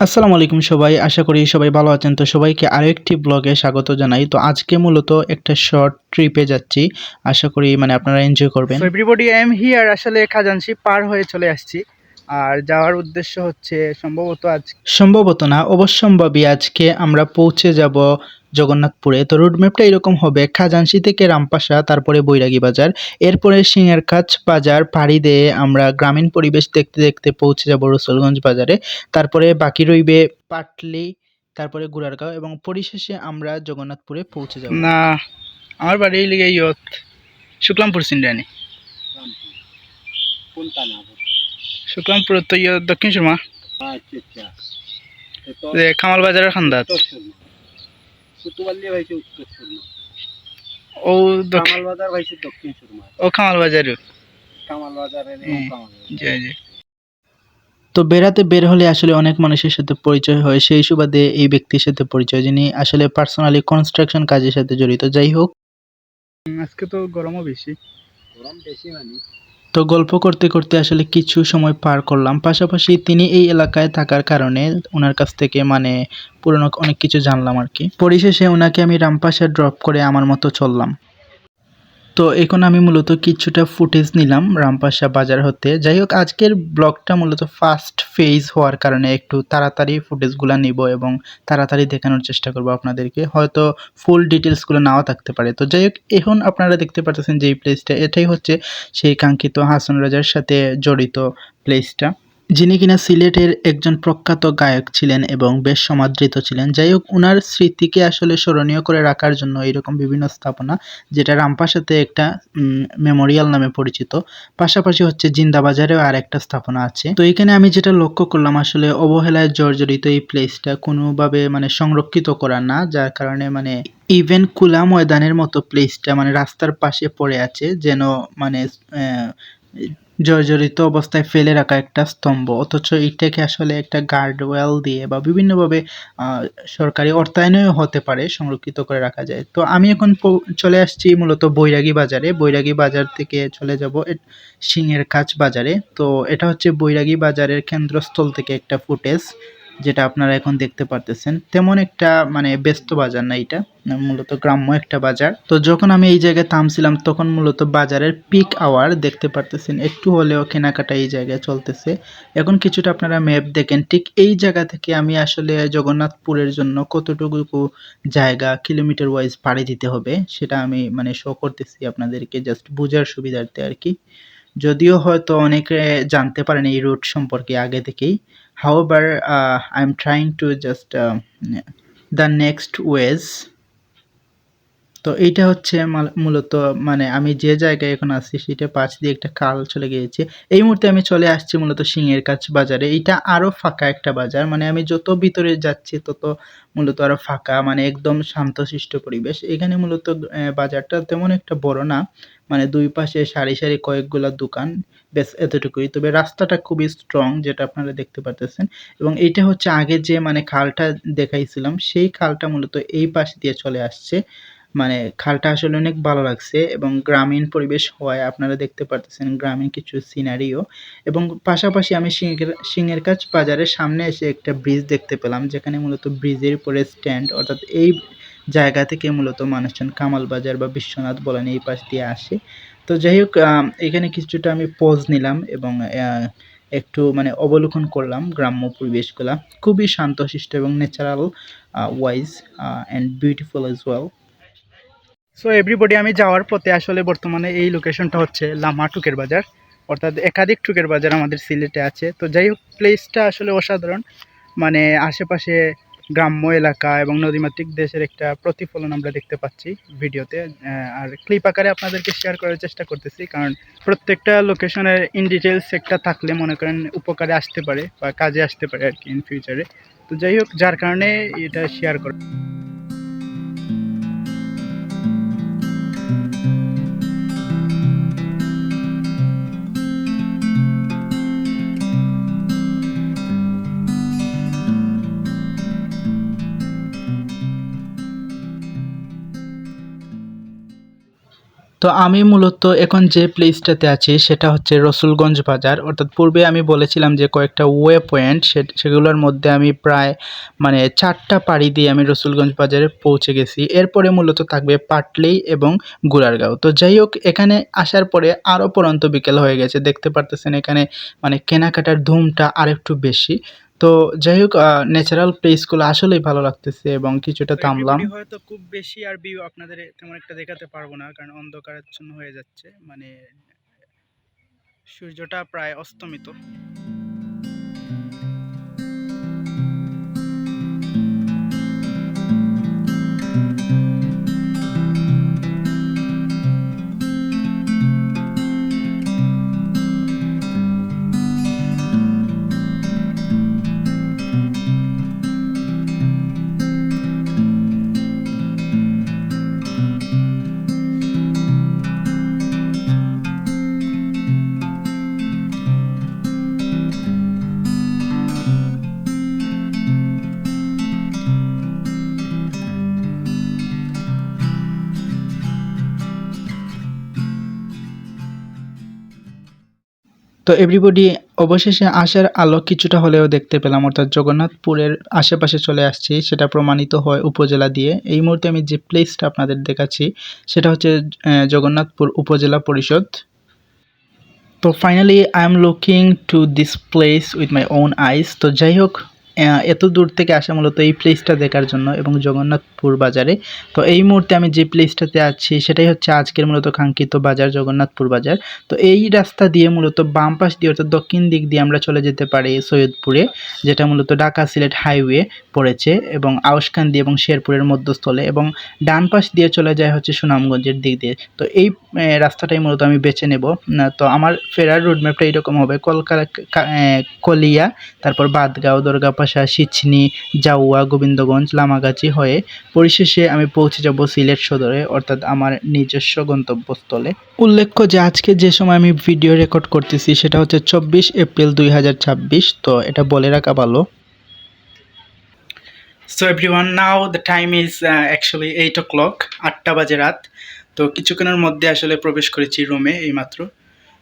আসসালামু আলাইকুম সবাই। আশা করি সবাই ভালো আছেন। তো সবাইকে আরো একটি ব্লগে স্বাগত জানাই। তো আজকে মূলত একটা শর্ট ট্রিপে যাচ্ছি। আশা করি আপনারা এনজয় করবেন। So everybody I am here. আসলে খাজানশি পার হয়ে চলে আসছি। আর যাওয়ার উদ্দেশ্য হচ্ছে সম্ভবত না, অবশ্যম্ভাবী আজকে আমরা পৌঁছে যাব জগন্নাথপুরে। তো রুট ম্যাপটা এরকম হবে: খাজানশি থেকে রামপাশা, তারপরে বৈরাগী বাজার, এরপরে সিংহেরকাছ বাজার পাড়ি দিয়ে আমরা গ্রামীণ পরিবেশ দেখতে দেখতে পৌঁছে যাব রসুলগঞ্জ বাজারে। তারপরে বাকি রইবে পাটলি, তারপরে গুড়ারগাঁও এবং পরিশেষে আমরা জগন্নাথপুরে পৌঁছে যাব। না, আমার বাড়ি লিগে শুক্লামপুর সিন্ডানি। শুক্লামপুর তো দক্ষিণ সুরমা, খামাল বাজারের খান্দাত। ও ও খামাল বাজার। তো বেড়াতে বের হলে আসলে অনেক মানুষের সাথে পরিচয় হয়, সেই সুবাদে এই ব্যক্তির সাথে পরিচয়, যিনি আসলে পার্সোনালি কনস্ট্রাকশন কাজের সাথে জড়িত। যাই হোক, আজকে তো গরমও বেশি। তো গল্প করতে করতে আসলে কিছু সময় পার করলাম। পাশাপাশি তিনি এই এলাকায় থাকার কারণে ওনার কাছ থেকে পুরনো অনেক কিছু জানলাম আর কি। পরিশেষে ওনাকে আমি রামপাশা ড্রপ করে আমার মতো চললাম। তো এখন আমি মূলত কিছুটা ফুটেজ নিলাম রামপাশা বাজার হতে। যাই হোক, আজকের ব্লগটা মূলত ফার্স্ট ফেজ হওয়ার কারণে একটু তাড়াতাড়ি ফুটেজগুলো নিব এবং তাড়াতাড়ি দেখানোর চেষ্টা করব আপনাদেরকে। হয়তো ফুল ডিটেলসগুলো নাও থাকতে পারে। তো যাই হোক, এখন আপনারা দেখতে পাচ্ছেন যে এই প্লেসটা, এটাই হচ্ছে সেই কাঙ্ক্ষিত হাসন রাজার সাথে জড়িত প্লেসটা, যিনি কিনা সিলেটের একজন প্রখ্যাত গায়ক ছিলেন এবং বেশ সমাদৃত ছিলেন। যাই হোক, উনার স্মৃতিকে আসলে স্মরণীয় করে রাখার জন্য এরকম বিভিন্ন স্থাপনা, যেটা রামপাশাতে একটা মেমোরিয়াল নামে পরিচিত। পাশাপাশি হচ্ছে জিন্দাবাজারেও আর একটা স্থাপনা আছে। তো এখানে আমি যেটা লক্ষ্য করলাম, আসলে অবহেলায় জর্জরিত এই প্লেসটা কোনোভাবে সংরক্ষিত করা না, যার কারণে ইভেন খোলা ময়দানের মতো প্লেসটা রাস্তার পাশে পড়ে আছে, যেন আহ, জর্জরিত অবস্থায় ফেলে রাখা একটা স্তম্ভ। অথচ এটাকে আসলে একটা গার্ডওয়াল দিয়ে বা বিভিন্নভাবে সরকারি অর্থায়নেও হতে পারে সংরক্ষিত করে রাখা যায়। তো আমি এখন চলে আসছি মূলত বৈরাগী বাজারে। বৈরাগী বাজার থেকে চলে যাব সিংহেরকাছ বাজারে। তো এটা হচ্ছে বৈরাগী বাজারের কেন্দ্রস্থল থেকে একটা ফুটেজ, যেটা আপনারা এখন দেখতে পারতেছেন। তেমন একটা ব্যস্ত বাজার না এটা, মূলত গ্রাম্য একটা বাজার। তো যখন আমি এই জায়গায় থামছিলাম, তখন মূলত বাজারের পিক আওয়ার দেখতে পারতেছেন, একটু হলেও কেনাকাটা এই জায়গায় চলতেছে। এখন কিছুটা আপনারা ম্যাপ দেখেন, ঠিক এই জায়গা থেকে আমি আসলে জগন্নাথপুরের জন্য কতটুকু জায়গা কিলোমিটার ওয়াইজ পাড়ি দিতে হবে সেটা আমি শো করতেছি আপনাদেরকে, জাস্ট বোঝার সুবিধার্থে আর কি। যদিও হয়তো অনেকে জানতে পারেন এই রুট সম্পর্কে আগে থেকেই। However, I'm trying to just the next ways. তো এইটা হচ্ছে মূলত আমি যে জায়গায় এখন আছি সেটা পাশ দিয়ে একটা খাল চলে গিয়েছে। এই মুহূর্তে আমি চলে আসছি মূলত সিংহেরকাছ বাজারে। এটা আরো ফাঁকা একটা বাজার, আমি যত ভিতরে যাচ্ছি তত মূলত আরো ফাঁকা, একদম শান্তশিষ্ট পরিবেশ। এখানে মূলত বাজারটা তেমন একটা বড় না, দুই পাশে সারি সারি কয়েকগুলা দোকান, ব্যাস এতটুকুই। তবে রাস্তাটা খুবই স্ট্রং, যেটা আপনারা দেখতে পারতেছেন। এবং এইটা হচ্ছে আগে যে খালটা দেখাইছিলাম, সেই খালটা মূলত এই পাশ দিয়ে চলে আসছে। খালটা আসলে অনেক ভালো লাগছে এবং গ্রামীণ পরিবেশ হওয়ায় আপনারা দেখতে পারতেছেন গ্রামীণ কিছু সিনারিও। এবং পাশাপাশি আমি সিংহেরকাছ বাজারের সামনে এসে একটা ব্রিজ দেখতে পেলাম, যেখানে মূলত ব্রিজের উপরে স্ট্যান্ড, অর্থাৎ এই জায়গা থেকে মূলত মানুষজন কামাল বাজার বা বিশ্বনাথ বলেন এই পাশ দিয়ে আসে। তো যাই হোক, এখানে কিছুটা আমি পজ নিলাম এবং একটু অবলোকন করলাম গ্রাম্য পরিবেশগুলা। খুবই শান্তশিষ্ট এবং natural wise and beautiful as well. So everybody, আমি যাওয়ার পথে আসলে বর্তমানে এই লোকেশনটা হচ্ছে লামা টুকের বাজার, অর্থাৎ একাধিক টুকের বাজার আমাদের সিলেটে আছে। তো যাই হোক, প্লেসটা আসলে অসাধারণ। আশেপাশে গ্রাম্য এলাকা এবং নদীমাতৃক দেশের একটা প্রতিফলন আমরা দেখতে পাচ্ছি ভিডিওতে। আর ক্লিপ আকারে আপনাদেরকে শেয়ার করার চেষ্টা করতেছি, কারণ প্রত্যেকটা লোকেশনের ইন ডিটেলস একটা থাকলে মনে করেন উপকারে আসতে পারে বা কাজে আসতে পারে আর কি ইন ফিউচারে। তো যাই হোক, যার কারণে এটা শেয়ার করা। তো আমি মূলত এখন যে প্লেসটাতে আছি সেটা হচ্ছে রসুলগঞ্জ বাজার, অর্থাৎ পূর্বে আমি বলেছিলাম যে কয়েকটা ওয়ে পয়েন্ট সেগুলোর মধ্যে আমি প্রায় মানে 4টা পাড়ি দিয়ে আমি রসুলগঞ্জ বাজারে পৌঁছে গেছি। এরপরে মূলত থাকবে পাটলি এবং গুড়ারগাঁও। তো যাই হোক, এখানে আসার পরে আরও পরন্ত বিকেল হয়ে গেছে, দেখতে পারতেছেন এখানে মানে কেনাকাটার ধুমটা আরেকটু বেশি। তো যাই হোক, ন্যাচারাল প্লেসগুলো আসলেই ভালো লাগতেছে এবং কিছুটা তো থামলাম। এভরিবডি হয়তো খুব বেশি আর ভিউ আপনাদের তেমন একটা দেখাতে পারবো না, কারণ অন্ধকারাচ্ছন্ন হয়ে যাচ্ছে, মানে সূর্যটা প্রায় অস্তমিত। তো এভরিবডি, অবশেষে আশার আলো কিছুটা হলেও দেখতে পেলাম, অর্থাৎ জগন্নাথপুরের আশেপাশে চলে আসছি, সেটা প্রমাণিত হয় উপজেলা দিয়ে। এই মুহূর্তে আমি যে প্লেসটা আপনাদের দেখাচ্ছি সেটা হচ্ছে জগন্নাথপুর উপজেলা পরিষদ। তো finally I am looking to this place with my own আইস। তো যাই হোক, এত দূর থেকে আসা মূলত এই প্লেসটা দেখার জন্য এবং জগন্নাথপুর বাজারে। তো এই মুহূর্তে আমি যে প্লেসটাতে আছি সেটাই হচ্ছে আজকের মূলত কাঙ্ক্ষিত বাজার, জগন্নাথপুর বাজার। তো এই রাস্তা দিয়ে মূলত বাম পাশ দিয়ে অর্থাৎ দক্ষিণ দিক দিয়ে আমরা চলে যেতে পারি সৈয়দপুরে, যেটা মূলত ঢাকা সিলেট হাইওয়ে পড়েছে, এবং আউশকান্দি এবং শেরপুরের মধ্যস্থলে, এবং ডান পাশ দিয়ে চলে যায় হচ্ছে সুনামগঞ্জের দিক দিয়ে। তো এই রাস্তাটাই মূলত আমি বেছে নেব। তো আমার ফেরার রুটম্যাপটা এইরকম হবে: কলিয়া, তারপর বাদগাঁও, দরগাপাশা, সিচনি, জাউয়া, গোবিন্দগঞ্জ, লামাগাছি হয়ে পরিশেষে আমি পৌঁছে যাব সিলেট সদরে, অর্থাৎ আমার নিজস্ব গন্তব্যস্থলে। উল্লেখ্য যে আজকে যে সময় আমি ভিডিও রেকর্ড করতেছি সেটা হচ্ছে 24 এপ্রিল 2026। তো এটা বলে রাখা ভালো। So everyone, now the time is actually 8 o'clock, 8টা বাজে রাত। তো কিছুক্ষণের মধ্যে আসলে প্রবেশ করেছি রুমে এইমাত্র।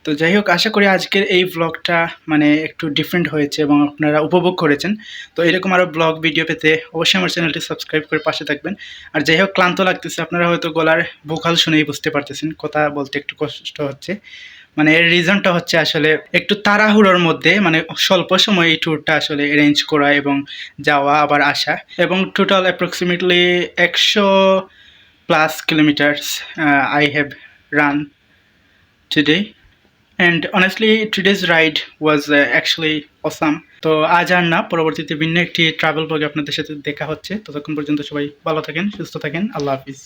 তো যাই হোক, আশা করি আজকের এই ব্লগটা মানে একটু ডিফারেন্ট হয়েছে এবং আপনারা উপভোগ করেছেন। তো এরকম আরও ব্লগ ভিডিও পেতে অবশ্যই আমার চ্যানেলটি সাবস্ক্রাইব করে পাশে থাকবেন। আর যাই হোক, ক্লান্ত লাগতেছে, আপনারা হয়তো গলার ভোকাল শুনেই বুঝতে পারতেছেন, কথা বলতে একটু কষ্ট হচ্ছে। মানে এর রিজনটা হচ্ছে আসলে একটু তাড়াহুড়োর মধ্যে, মানে স্বল্প সময় এই ট্যুরটা আসলে অ্যারেঞ্জ করা এবং যাওয়া আবার আসা, এবং total approximately 100+ kilometres I have run today. And honestly, today's ride was actually awesome. তো আজ আর না, পরবর্তীতে ভিন্ন একটি ট্রাভেল ব্লগে আপনাদের সাথে দেখা হচ্ছে। ততক্ষণ পর্যন্ত সবাই ভালো থাকেন, সুস্থ থাকেন। আল্লাহ হাফিজ।